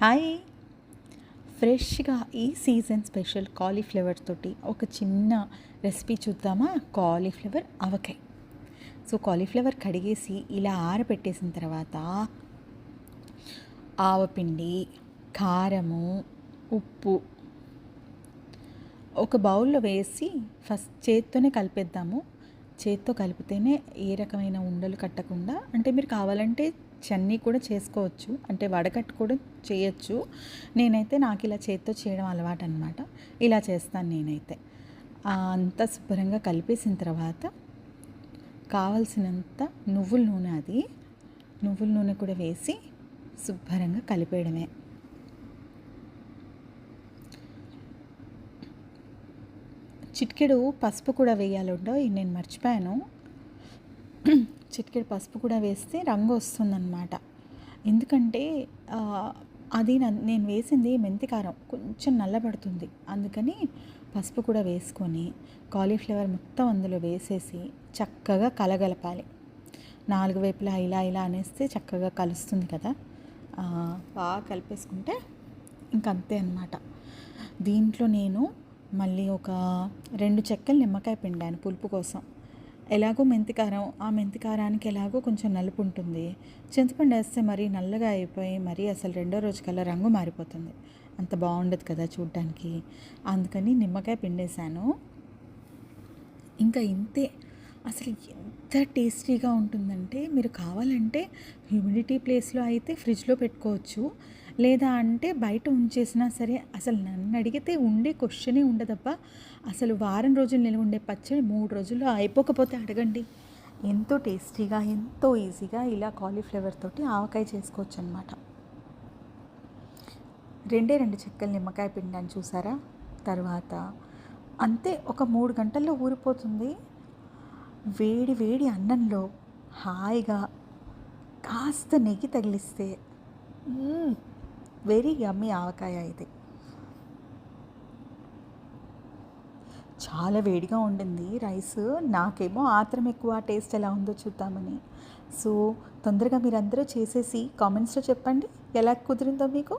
Hi! ఫ్రెష్‌గా ఈ season special cauliflower తోటి ఒక చిన్న రెసిపీ చూద్దామా? కాలీఫ్లవర్ ఆవకాయ్. సో, కాలీఫ్లవర్ కడిగేసి ఇలా ఆరబెట్టేసిన తర్వాత ఆవపిండి, కారము, ఉప్పు ఒక బౌల్‌లో వేసి ఫస్ట్ చేత్తోనే కలిపేద్దాము. చేత్తో కలిపితేనే ఏ రకమైన ఉండలు కట్టకుండా, అంటే మీరు కావాలంటే చట్నీ కూడా చేసుకోవచ్చు, అంటే వడకట్టు కూడా చేయొచ్చు. నేనైతే నాకు ఇలా చేత్తో చేయడం అలవాటు అనమాట. ఇలా చేస్తాను నేనైతే. అంతా శుభ్రంగా కలిపేసిన తర్వాత కావలసినంత నువ్వుల నూనె, నువ్వుల నూనె కూడా వేసి శుభ్రంగా కలిపేయడమే. చిటికెడు పసుపు కూడా వేయాలండో, నేను మర్చిపోయాను. చిటికెడు పసుపు కూడా వేస్తే రంగు వస్తుందన్నమాట. ఎందుకంటే అది నేను వేసింది మెంతి కారం, కొంచెం నల్లబడుతుంది. అందుకని పసుపు కూడా వేసుకొని కాలీఫ్లవర్ మొత్తం అందులో వేసేసి చక్కగా కలగలపాలి. 4 వైపులా ఇలా ఇలా అనేస్తే చక్కగా కలుస్తుంది కదా. బాగా కలిపేసుకుంటే ఇంకంతే అన్నమాట. దీంట్లో నేను మళ్ళీ ఒక 2 చెక్కలు నిమ్మకాయ పిండాను పులుపు కోసం. ఎలాగో మెంతికారం, ఆ మెంతికారానికి ఎలాగో కొంచెం నలుపు ఉంటుంది. చింతపండు వేస్తే మరీ నల్లగా అయిపోయి మరీ అసలు రెండో రోజు కల్లా రంగు మారిపోతుంది. అంత బాగుండదు కదా చూడ్డానికి. అందుకని నిమ్మకాయ పిండేశాను. ఇంకా ఇంతే. అసలు ఎంత టేస్టీగా ఉంటుందంటే, మీరు కావాలంటే హ్యూమిడిటీ ప్లేస్లో అయితే ఫ్రిడ్జ్లో పెట్టుకోవచ్చు, లేదా అంటే బయట ఉంచేసినా సరే. అసలు నన్ను అడిగితే ఉండే క్వశ్చనే ఉండదబ్బా. అసలు వారం రోజులు నిల్వ ఉండే పచ్చడి 3 రోజుల్లో అయిపోకపోతే అడగండి. ఎంతో టేస్టీగా, ఎంతో ఈజీగా ఇలా కాలీఫ్లవర్ తోటి ఆవకాయ చేసుకోవచ్చు అనమాట. 2 చెక్కలు నిమ్మకాయ పిండాను చూసారా. తర్వాత అంతే, ఒక 3 గంటల్లో ఊరిపోతుంది. వేడి వేడి అన్నంలో హాయిగా కాస్త నెయ్యి తగిలిస్తే వెరీ యమ్మీ ఆవకాయ ఇది. చాలా వేడిగా ఉండింది రైస్. నాకేమో ఆత్రం ఎక్కువ, టేస్ట్ ఎలా ఉందో చూద్దామని. సో తొందరగా మీరందరూ చేసేసి కామెంట్స్లో చెప్పండి ఎలా కుదిరిందో మీకు.